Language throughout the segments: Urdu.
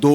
2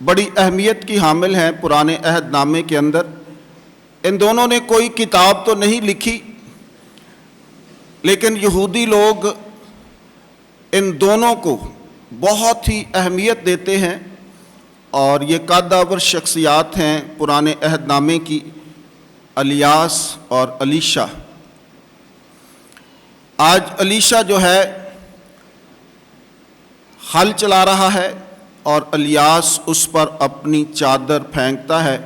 بڑی اہمیت کی حامل ہیں پرانے عہد نامے کے اندر۔ ان دونوں نے کوئی کتاب تو نہیں لکھی، لیکن یہودی لوگ ان دونوں کو بہت ہی اہمیت دیتے ہیں، اور یہ قادآور شخصیات ہیں پرانے عہد نامے کی، الیاس اور الیشا۔ آج الیشا جو ہے ہل چلا رہا ہے، اور الیاس اس پر اپنی چادر پھینکتا ہے،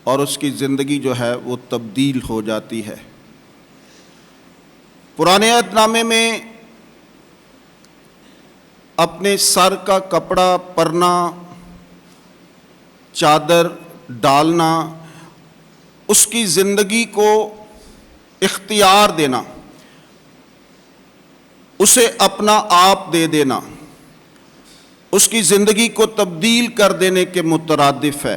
اور اس کی زندگی جو ہے وہ تبدیل ہو جاتی ہے۔ پرانے عہد نامے میں اپنے سر کا کپڑا پرنا، چادر ڈالنا، اس کی زندگی کو اختیار دینا، اسے اپنا آپ دے دینا، اس کی زندگی کو تبدیل کر دینے کے مترادف ہے۔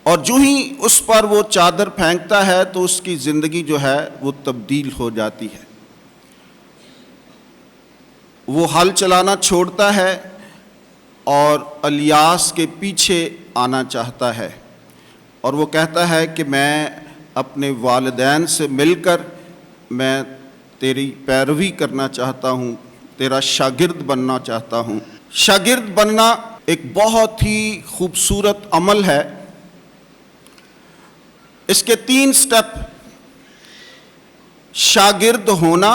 اور جو ہی اس پر وہ چادر پھینکتا ہے تو اس کی زندگی جو ہے وہ تبدیل ہو جاتی ہے۔ وہ ہل چلانا چھوڑتا ہے اور الیاس کے پیچھے آنا چاہتا ہے، اور وہ کہتا ہے کہ میں اپنے والدین سے مل کر میں تیری پیروی کرنا چاہتا ہوں، تیرا شاگرد بننا چاہتا ہوں۔ شاگرد بننا ایک بہت ہی خوبصورت عمل ہے۔ اس کے 3 سٹیپ: شاگرد ہونا،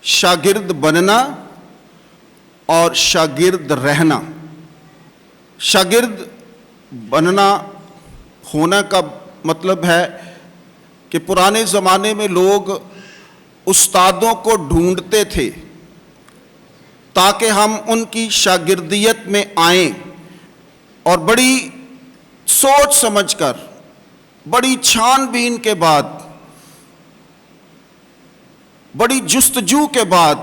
شاگرد بننا اور شاگرد رہنا۔ شاگرد بننا ہونا کا مطلب ہے کہ پرانے زمانے میں لوگ استادوں کو ڈھونڈتے تھے تاکہ ہم ان کی شاگردیت میں آئیں، اور بڑی سوچ سمجھ کر، بڑی چھان بین کے بعد، بڑی جستجو کے بعد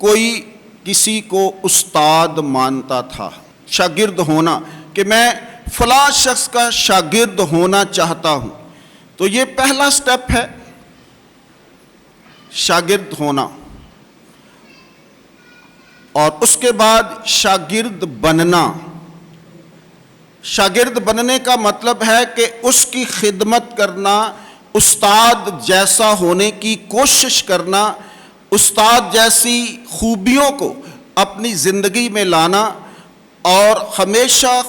کوئی کسی کو استاد مانتا تھا۔ شاگرد ہونا کہ میں فلاں شخص کا شاگرد ہونا چاہتا ہوں، تو یہ پہلا سٹیپ ہے، شاگرد ہونا۔ اور اس کے بعد شاگرد بننا۔ شاگرد بننے کا مطلب ہے کہ اس کی خدمت کرنا، استاد جیسا ہونے کی کوشش کرنا، استاد جیسی خوبیوں کو اپنی زندگی میں لانا، اور ہمیشہ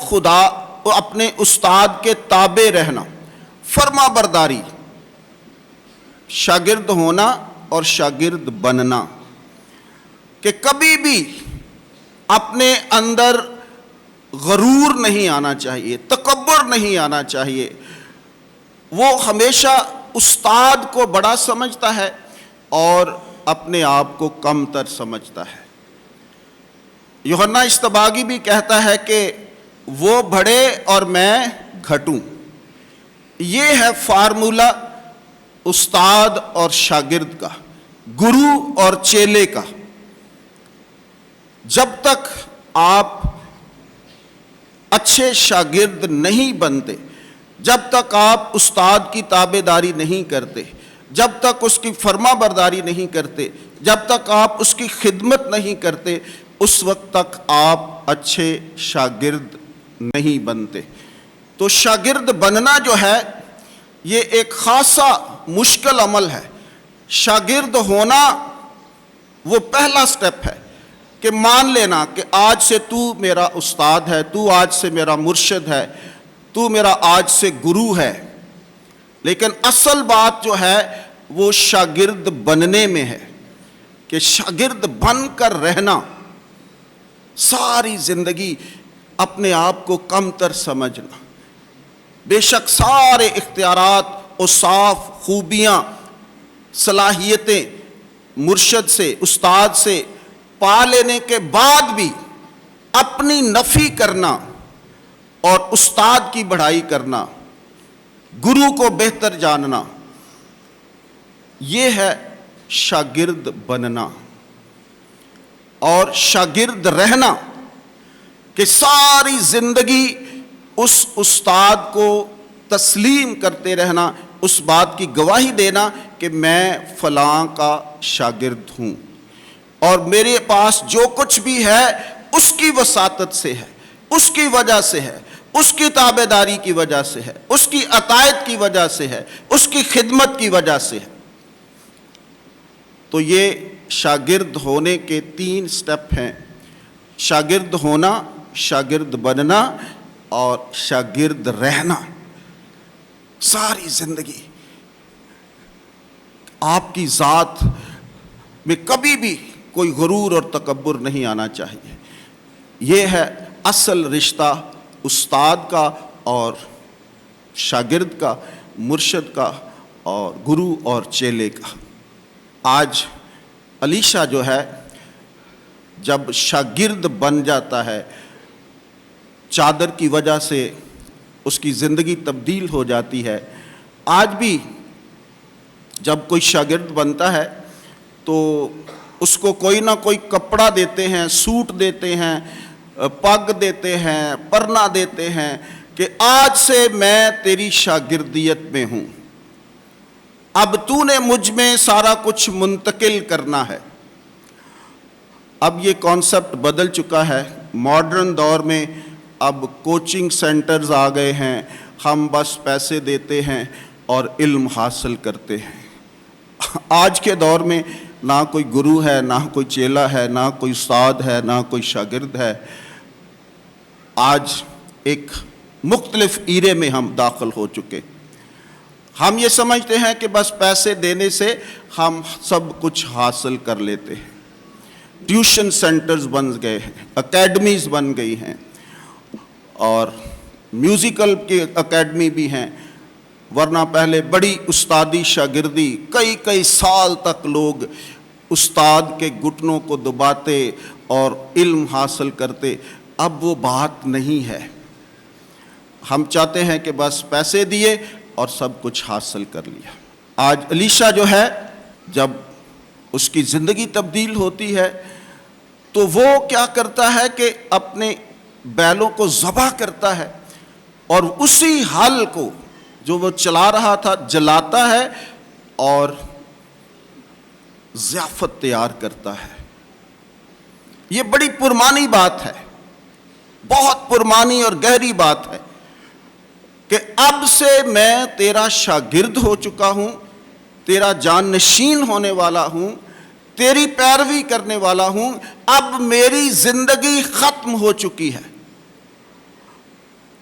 اپنے استاد کے تابع رہنا، فرما برداری۔ شاگرد ہونا اور شاگرد بننا کہ کبھی بھی اپنے اندر غرور نہیں آنا چاہیے، تکبر نہیں آنا چاہیے۔ وہ ہمیشہ استاد کو بڑا سمجھتا ہے اور اپنے آپ کو کم تر سمجھتا ہے۔ یوحنا اصطباغی بھی کہتا ہے کہ وہ بڑھے اور میں گھٹوں۔ یہ ہے فارمولہ استاد اور شاگرد کا، گرو اور چیلے کا۔ جب تک آپ اچھے شاگرد نہیں بنتے، جب تک آپ استاد کی تابعداری نہیں کرتے، جب تک اس کی فرما برداری نہیں کرتے، جب تک آپ اس کی خدمت نہیں کرتے، اس وقت تک آپ اچھے شاگرد نہیں بنتے۔ تو شاگرد بننا جو ہے یہ ایک خاصا مشکل عمل ہے۔ شاگرد ہونا وہ پہلا سٹیپ ہے کہ مان لینا کہ آج سے تو میرا استاد ہے، تو آج سے میرا مرشد ہے، تو میرا آج سے گرو ہے۔ لیکن اصل بات جو ہے وہ شاگرد بننے میں ہے، کہ شاگرد بن کر رہنا، ساری زندگی اپنے آپ کو کم تر سمجھنا۔ بے شک سارے اختیارات، اوصاف، خوبیاں، صلاحیتیں مرشد سے، استاد سے پا لینے کے بعد بھی اپنی نفی کرنا اور استاد کی بڑھائی کرنا، گرو کو بہتر جاننا، یہ ہے شاگرد بننا۔ اور شاگرد رہنا کہ ساری زندگی اس استاد کو تسلیم کرتے رہنا، اس بات کی گواہی دینا کہ میں فلاں کا شاگرد ہوں، اور میرے پاس جو کچھ بھی ہے اس کی وساطت سے ہے، اس کی وجہ سے ہے، اس کی تابعداری کی وجہ سے ہے، اس کی عطایت کی وجہ سے ہے، اس کی خدمت کی وجہ سے ہے۔ تو یہ شاگرد ہونے کے 3 سٹیپ ہیں: شاگرد ہونا، شاگرد بننا اور شاگرد رہنا۔ ساری زندگی آپ کی ذات میں کبھی بھی کوئی غرور اور تکبر نہیں آنا چاہیے۔ یہ ہے اصل رشتہ استاد کا اور شاگرد کا، مرشد کا اور گرو اور چیلے کا۔ آج علیشہ جو ہے جب شاگرد بن جاتا ہے، چادر کی وجہ سے اس کی زندگی تبدیل ہو جاتی ہے۔ آج بھی جب کوئی شاگرد بنتا ہے تو اس کو کوئی نہ کوئی کپڑا دیتے ہیں، سوٹ دیتے ہیں، پگ دیتے ہیں، پرنا دیتے ہیں کہ آج سے میں تیری شاگردیت میں ہوں، اب تو نے مجھ میں سارا کچھ منتقل کرنا ہے۔ اب یہ کانسیپٹ بدل چکا ہے۔ ماڈرن دور میں اب کوچنگ سینٹرز آ گئے ہیں، ہم بس پیسے دیتے ہیں اور علم حاصل کرتے ہیں۔ آج کے دور میں نہ کوئی گرو ہے، نہ کوئی چیلا ہے، نہ کوئی استاد ہے، نہ کوئی شاگرد ہے۔ آج ایک مختلف ایرے میں ہم داخل ہو چکے۔ ہم یہ سمجھتے ہیں کہ بس پیسے دینے سے ہم سب کچھ حاصل کر لیتے ہیں۔ ٹیوشن سینٹرز بن گئے ہیں، اکیڈمیز بن گئی ہیں، اور میوزیکل کی اکیڈمی بھی ہیں، ورنہ پہلے بڑی استادی شاگردی کئی سال تک لوگ استاد کے گھٹنوں کو دباتے اور علم حاصل کرتے۔ اب وہ بات نہیں ہے۔ ہم چاہتے ہیں کہ بس پیسے دیے اور سب کچھ حاصل کر لیا۔ آج علیشہ جو ہے جب اس کی زندگی تبدیل ہوتی ہے تو وہ کیا کرتا ہے کہ اپنے بیلوں کو ذبح کرتا ہے اور اسی ہل کو جو وہ چلا رہا تھا جلاتا ہے اور ضیافت تیار کرتا ہے۔ یہ بڑی پرمانی بات ہے، بہت پرمانی اور گہری بات ہے کہ اب سے میں تیرا شاگرد ہو چکا ہوں، تیرا جانشین ہونے والا ہوں، تیری پیروی کرنے والا ہوں، اب میری زندگی ختم ہو چکی ہے،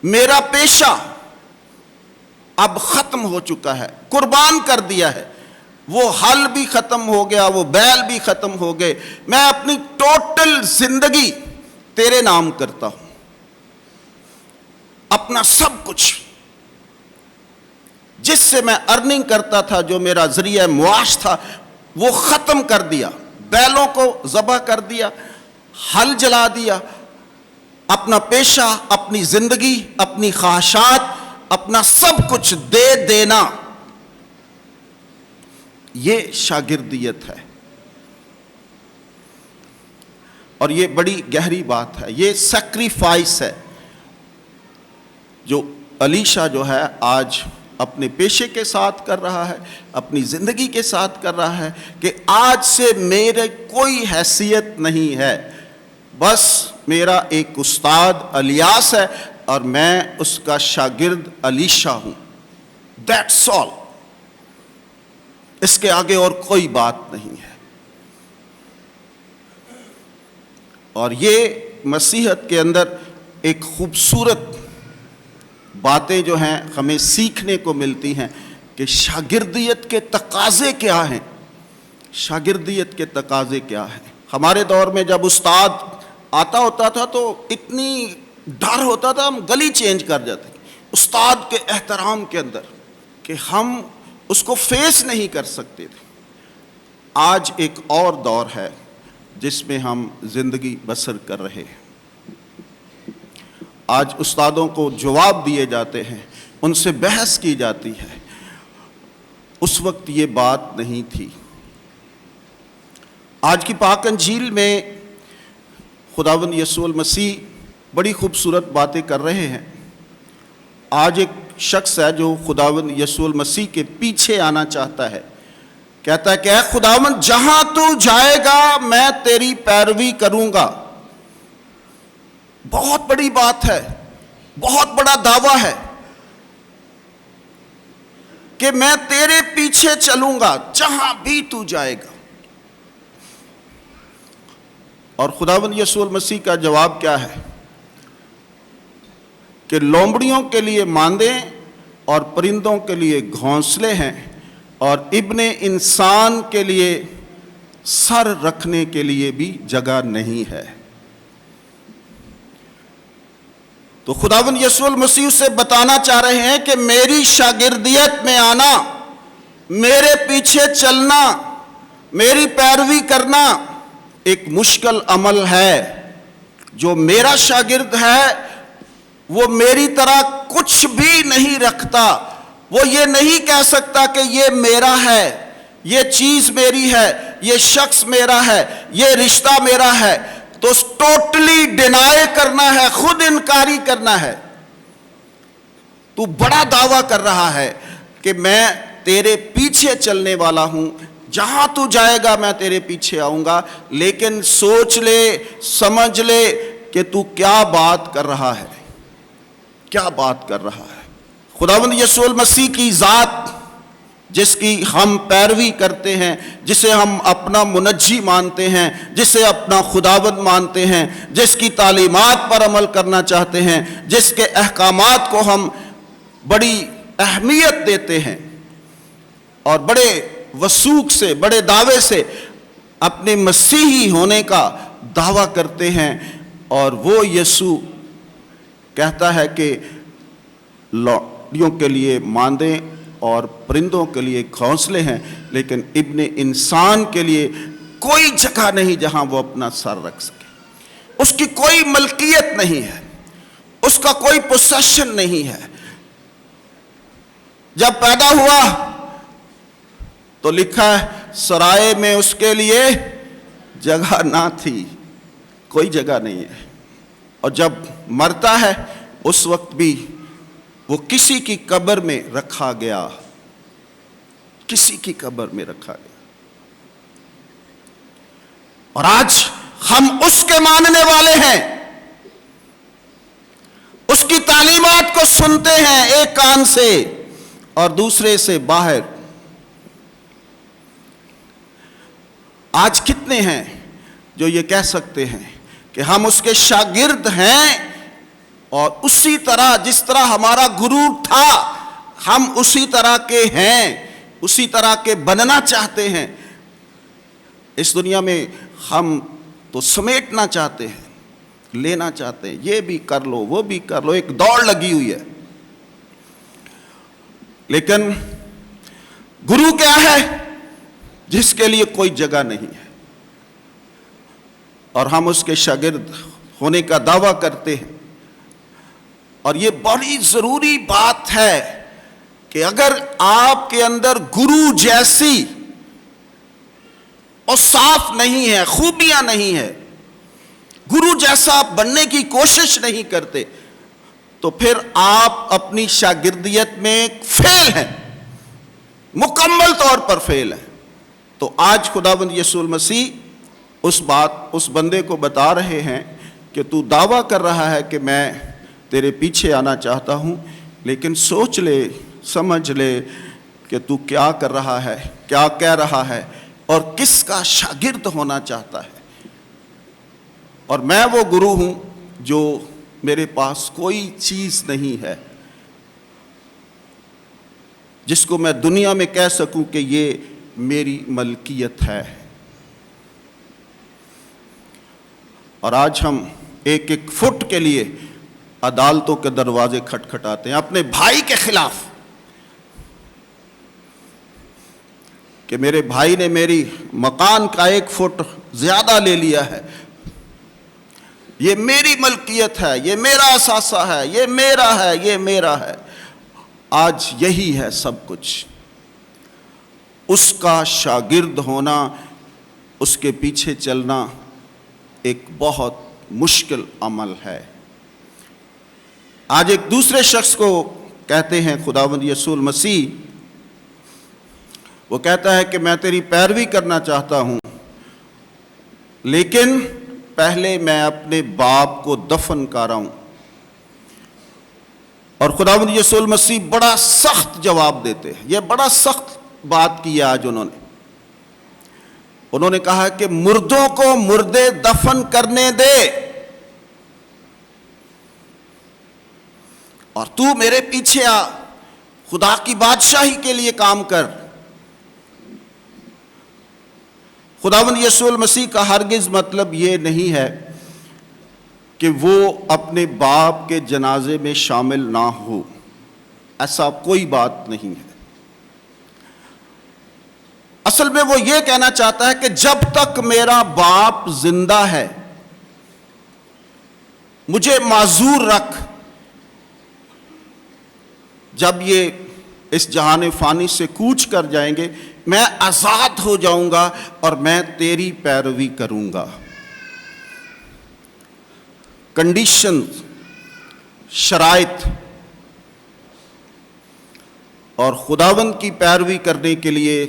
میرا پیشہ اب ختم ہو چکا ہے، قربان کر دیا ہے۔ وہ ہل بھی ختم ہو گیا، وہ بیل بھی ختم ہو گئے، میں اپنی ٹوٹل زندگی تیرے نام کرتا ہوں۔ اپنا سب کچھ جس سے میں ارننگ کرتا تھا، جو میرا ذریعہ معاش تھا، وہ ختم کر دیا، بیلوں کو ذبح کر دیا، ہل جلا دیا، اپنا پیشہ، اپنی زندگی، اپنی خواہشات، اپنا سب کچھ دے دینا، یہ شاگردیت ہے۔ اور یہ بڑی گہری بات ہے، یہ سیکریفائس ہے جو علیشہ جو ہے آج اپنے پیشے کے ساتھ کر رہا ہے، اپنی زندگی کے ساتھ کر رہا ہے کہ آج سے میرے کوئی حیثیت نہیں ہے، بس میرا ایک استاد الیاس ہے اور میں اس کا شاگرد علیشہ ہوں، دیٹس آل۔ اس کے آگے اور کوئی بات نہیں ہے۔ اور یہ مسیحیت کے اندر ایک خوبصورت باتیں جو ہیں ہمیں سیکھنے کو ملتی ہیں کہ شاگردیت کے تقاضے کیا ہیں، شاگردیت کے تقاضے کیا ہیں۔ ہمارے دور میں جب استاد آتا ہوتا تھا تو اتنی ڈر ہوتا تھا، ہم گلی چینج کر جاتے استاد کے احترام کے اندر کہ ہم اس کو فیس نہیں کر سکتے تھے۔ آج ایک اور دور ہے جس میں ہم زندگی بسر کر رہے ہیں۔ آج استادوں کو جواب دیے جاتے ہیں، ان سے بحث کی جاتی ہے۔ اس وقت یہ بات نہیں تھی۔ آج کی پاک انجیل میں خداوند یسوع المسیح بڑی خوبصورت باتیں کر رہے ہیں۔ آج ایک شخص ہے جو خداوند یسوع المسیح کے پیچھے آنا چاہتا ہے، کہتا ہے کہ اے خداوند، جہاں تو جائے گا میں تیری پیروی کروں گا۔ بہت بڑی بات ہے، بہت بڑا دعویٰ ہے کہ میں تیرے پیچھے چلوں گا جہاں بھی تو جائے گا۔ اور خداوند یسوع المسیح کا جواب کیا ہے کہ لومڑیوں کے لیے ماندے اور پرندوں کے لیے گھونسلے ہیں، اور ابن انسان کے لیے سر رکھنے کے لیے بھی جگہ نہیں ہے۔ تو خداوند یسوع المسیح سے بتانا چاہ رہے ہیں کہ میری شاگردیت میں آنا، میرے پیچھے چلنا، میری پیروی کرنا ایک مشکل عمل ہے۔ جو میرا شاگرد ہے وہ میری طرح کچھ بھی نہیں رکھتا، وہ یہ نہیں کہہ سکتا کہ یہ میرا ہے، یہ چیز میری ہے، یہ شخص میرا ہے، یہ رشتہ میرا ہے۔ تو ٹوٹلی ڈینائی کرنا ہے، خود انکاری کرنا ہے۔ تو بڑا دعویٰ کر رہا ہے کہ میں تیرے پیچھے چلنے والا ہوں، جہاں تو جائے گا میں تیرے پیچھے آؤں گا، لیکن سوچ لے، سمجھ لے کہ تو کیا بات کر رہا ہے، کیا بات کر رہا ہے۔ خداوند یسوع المسیح کی ذات جس کی ہم پیروی کرتے ہیں، جسے ہم اپنا منجی مانتے ہیں، جسے اپنا خداوند مانتے ہیں، جس کی تعلیمات پر عمل کرنا چاہتے ہیں، جس کے احکامات کو ہم بڑی اہمیت دیتے ہیں اور بڑے وثوق سے، بڑے دعوے سے اپنے مسیحی ہونے کا دعویٰ کرتے ہیں، اور وہ یسوع کہتا ہے کہ لومڑیوں کے لیے ماندے اور پرندوں کے لیے گھونسلے ہیں، لیکن ابن انسان کے لیے کوئی جگہ نہیں جہاں وہ اپنا سر رکھ سکے۔ اس کی کوئی ملکیت نہیں ہے، اس کا کوئی پوسیشن نہیں ہے۔ جب پیدا ہوا تو لکھا ہے سرائے میں اس کے لیے جگہ نہ تھی، کوئی جگہ نہیں ہے۔ اور جب مرتا ہے اس وقت بھی وہ کسی کی قبر میں رکھا گیا، کسی کی قبر میں رکھا گیا۔ اور آج ہم اس کے ماننے والے ہیں، اس کی تعلیمات کو سنتے ہیں ایک کان سے اور دوسرے سے باہر۔ آج کتنے ہیں جو یہ کہہ سکتے ہیں کہ ہم اس کے شاگرد ہیں، اور اسی طرح جس طرح ہمارا گرو تھا ہم اسی طرح کے ہیں، اسی طرح کے بننا چاہتے ہیں۔ اس دنیا میں ہم تو سمیٹنا چاہتے ہیں، لینا چاہتے ہیں، یہ بھی کر لو وہ بھی کر لو، ایک دوڑ لگی ہوئی ہے۔ لیکن گرو کیا ہے؟ جس کے لیے کوئی جگہ نہیں ہے، اور ہم اس کے شاگرد ہونے کا دعویٰ کرتے ہیں۔ اور یہ بڑی ضروری بات ہے کہ اگر آپ کے اندر گرو جیسی اور صاف نہیں ہے، خوبیاں نہیں ہے، گرو جیسا آپ بننے کی کوشش نہیں کرتے، تو پھر آپ اپنی شاگردیت میں فیل ہیں، مکمل طور پر فیل ہیں۔ تو آج خداوند یسوع المسیح اس بندے کو بتا رہے ہیں کہ تو دعویٰ کر رہا ہے کہ میں تیرے پیچھے آنا چاہتا ہوں، لیکن سوچ لے، سمجھ لے کہ تو کیا کر رہا ہے، کیا کہہ رہا ہے، اور کس کا شاگرد ہونا چاہتا ہے۔ اور میں وہ گرو ہوں جو میرے پاس کوئی چیز نہیں ہے جس کو میں دنیا میں کہہ سکوں کہ یہ میری ملکیت ہے۔ اور آج ہم ایک ایک فٹ کے لیے عدالتوں کے دروازے کھٹکھٹاتے ہیں اپنے بھائی کے خلاف، کہ میرے بھائی نے میری مکان کا 1 فٹ زیادہ لے لیا ہے، یہ میری ملکیت ہے، یہ میرا اثاثہ ہے، یہ میرا ہے، یہ میرا ہے۔ آج یہی ہے سب کچھ۔ اس کا شاگرد ہونا، اس کے پیچھے چلنا ایک بہت مشکل عمل ہے۔ آج ایک دوسرے شخص کو کہتے ہیں خداوند یسوع المسیح، وہ کہتا ہے کہ میں تیری پیروی کرنا چاہتا ہوں، لیکن پہلے میں اپنے باپ کو دفن کر رہا ہوں. اور خداوند یسوع المسیح بڑا سخت جواب دیتے ہیں. یہ بڑا سخت بات کی آج انہوں نے کہا کہ مردوں کو مردے دفن کرنے دے اور تو میرے پیچھے آ, خدا کی بادشاہی کے لیے کام کر. خداوند یسوع المسیح کا ہرگز مطلب یہ نہیں ہے کہ وہ اپنے باپ کے جنازے میں شامل نہ ہو. ایسا کوئی بات نہیں ہے. اصل میں وہ یہ کہنا چاہتا ہے کہ جب تک میرا باپ زندہ ہے مجھے معذور رکھ. جب یہ اس جہان فانی سے کوچ کر جائیں گے میں آزاد ہو جاؤں گا اور میں تیری پیروی کروں گا. کنڈیشن، شرائط اور خداوند کی پیروی کرنے کے لیے،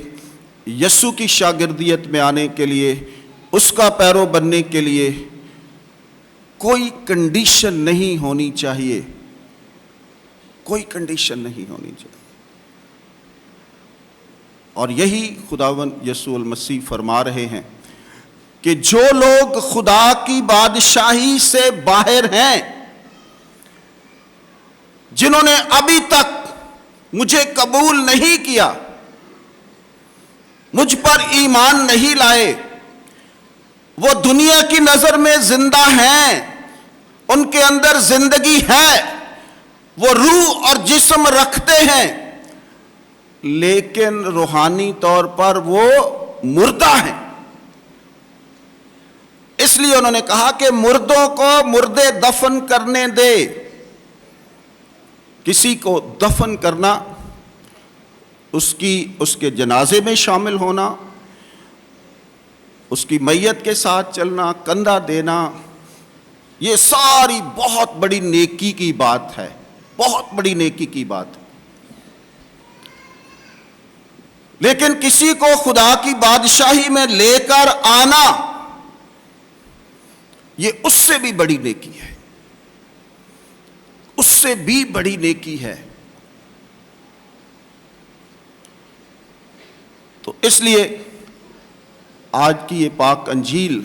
یسوع کی شاگردیت میں آنے کے لیے، اس کا پیرو بننے کے لیے کوئی کنڈیشن نہیں ہونی چاہیے. کوئی کنڈیشن نہیں ہونی چاہیے. اور یہی خداوند یسوع المسیح فرما رہے ہیں کہ جو لوگ خدا کی بادشاہی سے باہر ہیں، جنہوں نے ابھی تک مجھے قبول نہیں کیا، مجھ پر ایمان نہیں لائے، وہ دنیا کی نظر میں زندہ ہیں، ان کے اندر زندگی ہے، وہ روح اور جسم رکھتے ہیں، لیکن روحانی طور پر وہ مردہ ہیں. اس لیے انہوں نے کہا کہ مردوں کو مردے دفن کرنے دے. کسی کو دفن کرنا، اس کے جنازے میں شامل ہونا، اس کی میت کے ساتھ چلنا، کندھا دینا، یہ ساری بہت بڑی نیکی کی بات ہے. بہت بڑی نیکی کی بات ہے. لیکن کسی کو خدا کی بادشاہی میں لے کر آنا، یہ اس سے بھی بڑی نیکی ہے. اس سے بھی بڑی نیکی ہے. تو اس لیے آج کی یہ پاک انجیل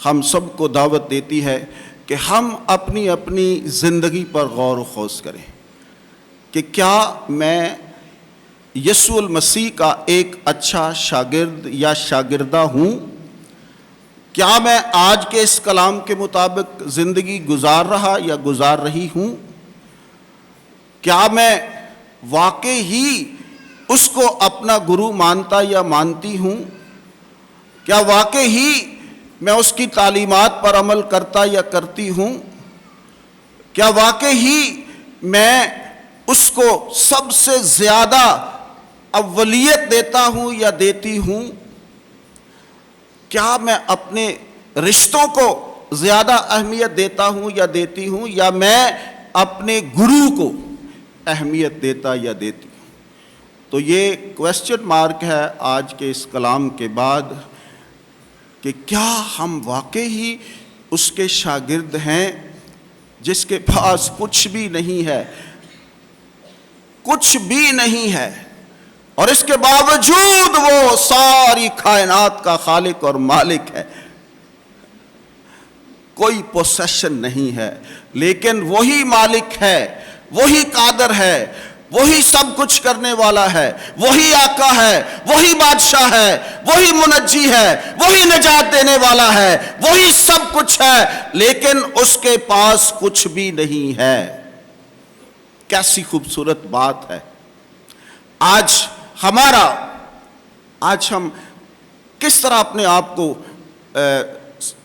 ہم سب کو دعوت دیتی ہے کہ ہم اپنی اپنی زندگی پر غور و خوض کریں کہ کیا میں یسوع المسیح کا ایک اچھا شاگرد یا شاگردہ ہوں؟ کیا میں آج کے اس کلام کے مطابق زندگی گزار رہا یا گزار رہی ہوں؟ کیا میں واقعی ہی اس کو اپنا گرو مانتا یا مانتی ہوں؟ کیا واقعی ہی میں اس کی تعلیمات پر عمل کرتا یا کرتی ہوں؟ کیا واقعی ہی میں اس کو سب سے زیادہ اولیت دیتا ہوں یا دیتی ہوں؟ کیا میں اپنے رشتوں کو زیادہ اہمیت دیتا ہوں یا دیتی ہوں، یا میں اپنے گرو کو اہمیت دیتا یا دیتی ہوں؟ تو یہ کویسچن مارک ہے آج کے اس کلام کے بعد کہ کیا ہم واقعی ہی اس کے شاگرد ہیں جس کے پاس کچھ بھی نہیں ہے، کچھ بھی نہیں ہے، اور اس کے باوجود وہ ساری کائنات کا خالق اور مالک ہے. کوئی پوسیشن نہیں ہے، لیکن وہی مالک ہے، وہی قادر ہے، وہی سب کچھ کرنے والا ہے، وہی آقا ہے، وہی بادشاہ ہے، وہی منجی ہے، وہی نجات دینے والا ہے، وہی سب کچھ ہے، لیکن اس کے پاس کچھ بھی نہیں ہے. کیسی خوبصورت بات ہے. آج ہم کس طرح اپنے آپ کو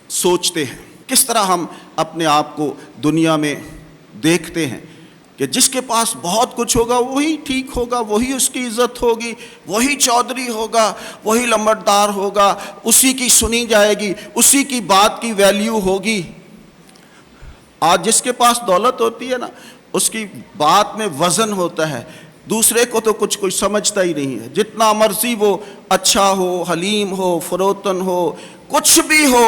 سوچتے ہیں، کس طرح ہم اپنے آپ کو دنیا میں دیکھتے ہیں کہ جس کے پاس بہت کچھ ہوگا وہی ٹھیک ہوگا، وہی اس کی عزت ہوگی، وہی چودھری ہوگا، وہی لمبردار ہوگا، اسی کی سنی جائے گی، اسی کی بات کی ویلیو ہوگی. آج جس کے پاس دولت ہوتی ہے نا، اس کی بات میں وزن ہوتا ہے. دوسرے کو تو کچھ کوئی سمجھتا ہی نہیں ہے. جتنا مرضی وہ اچھا ہو، حلیم ہو، فروتن ہو، کچھ بھی ہو،